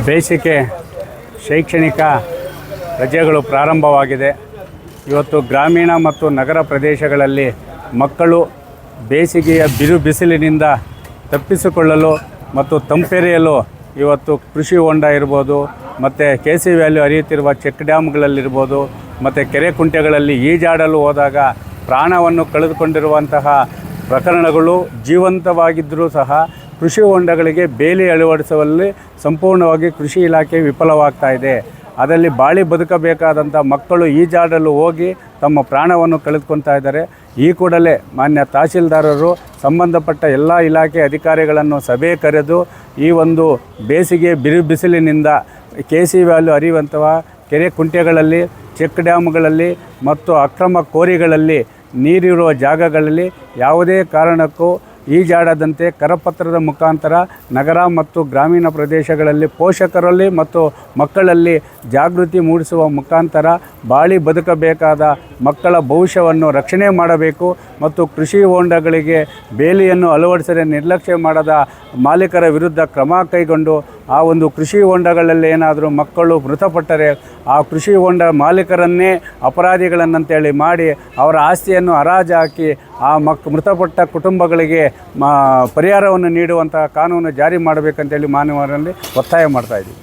ಬೇಸಿಗೆ ಶೈಕ್ಷಣಿಕ ರಜೆಗಳು ಪ್ರಾರಂಭವಾಗಿದೆ. ಇವತ್ತು ಗ್ರಾಮೀಣ ಮತ್ತು ನಗರ ಪ್ರದೇಶಗಳಲ್ಲಿ ಮಕ್ಕಳು ಬೇಸಿಗೆಯ ಬಿಸಿಲಿನಿಂದ ತಪ್ಪಿಸಿಕೊಳ್ಳಲು ಮತ್ತು ತಂಪೆರೆಯಲು ಇವತ್ತು ಕೃಷಿ ಹೊಂಡ ಇರ್ಬೋದು, ಮತ್ತು KC ವ್ಯಾಲಿ ಹರಿಯುತ್ತಿರುವ ಚೆಕ್ ಡ್ಯಾಮ್ಗಳಲ್ಲಿರ್ಬೋದು, ಮತ್ತು ಕೆರೆ ಕುಂಟೆಗಳಲ್ಲಿ ಈಜಾಡಲು ಹೋದಾಗ ಪ್ರಾಣವನ್ನು ಕಳೆದುಕೊಂಡಿರುವಂತಹ ಪ್ರಕರಣಗಳು ಜೀವಂತವಾಗಿದ್ದರೂ ಸಹ ಕೃಷಿ ಹೊಂಡಗಳಿಗೆ ಬೇಲಿ ಅಳವಡಿಸುವಲ್ಲಿ ಸಂಪೂರ್ಣವಾಗಿ ಕೃಷಿ ಇಲಾಖೆ ವಿಫಲವಾಗ್ತಾ ಇದೆ. ಅದರಲ್ಲಿ ಬಾಳಿ ಬದುಕಬೇಕಾದಂಥ ಮಕ್ಕಳು ಈಜಾಡಲು ಹೋಗಿ ತಮ್ಮ ಪ್ರಾಣವನ್ನು ಕಳೆದುಕೊಳ್ತಾ ಇದ್ದಾರೆ. ಈ ಕೂಡಲೇ ಮಾನ್ಯ ತಹಸೀಲ್ದಾರರು ಸಂಬಂಧಪಟ್ಟ ಎಲ್ಲ ಇಲಾಖೆ ಅಧಿಕಾರಿಗಳನ್ನು ಸಭೆ ಕರೆದು ಈ ಒಂದು ಬೇಸಿಗೆ ಬಿಸಿಲಿನಿಂದ KC ವ್ಯಾಲಿ ಹರಿಯುವಂತಹ ಕೆರೆ ಕುಂಟೆಗಳಲ್ಲಿ, ಚೆಕ್ ಡ್ಯಾಮ್ಗಳಲ್ಲಿ ಮತ್ತು ಅಕ್ರಮ ಕೋರಿಗಳಲ್ಲಿ ನೀರಿರುವ ಜಾಗಗಳಲ್ಲಿ ಯಾವುದೇ ಕಾರಣಕ್ಕೂ ಈಜಾಡದಂತೆ ಕರಪತ್ರದ ಮುಖಾಂತರ ನಗರ ಮತ್ತು ಗ್ರಾಮೀಣ ಪ್ರದೇಶಗಳಲ್ಲಿ ಪೋಷಕರಲ್ಲಿ ಮತ್ತು ಮಕ್ಕಳಲ್ಲಿ ಜಾಗೃತಿ ಮೂಡಿಸುವ ಮುಖಾಂತರ ಬಾಳಿ ಬದುಕಬೇಕಾದ ಮಕ್ಕಳ ಭವಿಷ್ಯವನ್ನು ರಕ್ಷಣೆ ಮಾಡಬೇಕು ಮತ್ತು ಕೃಷಿ ಹೊಂಡಗಳಿಗೆ ಬೇಲಿಯನ್ನು ಅಳವಡಿಸದೆ ನಿರ್ಲಕ್ಷ್ಯ ಮಾಡದ ಮಾಲೀಕರ ವಿರುದ್ಧ ಕ್ರಮ ಕೈಗೊಂಡು ಆ ಒಂದು ಕೃಷಿ ಹೊಂಡಗಳಲ್ಲಿ ಏನಾದರೂ ಮಕ್ಕಳು ಮೃತಪಟ್ಟರೆ ಆ ಕೃಷಿ ಹೊಂಡ ಮಾಲೀಕರನ್ನೇ ಅಪರಾಧಿಗಳನ್ನಂತೇಳಿ ಮಾಡಿ ಅವರ ಆಸ್ತಿಯನ್ನು ಹರಾಜು ಹಾಕಿ ಆ ಮೃತಪಟ್ಟ ಕುಟುಂಬಗಳಿಗೆ ಪರಿಹಾರವನ್ನು ನೀಡುವಂಥ ಕಾನೂನು ಜಾರಿ ಮಾಡಬೇಕಂತೇಳಿ ಮಾನವರಲ್ಲಿ ಒತ್ತಾಯ ಮಾಡ್ತಾಯಿದ್ದೀವಿ.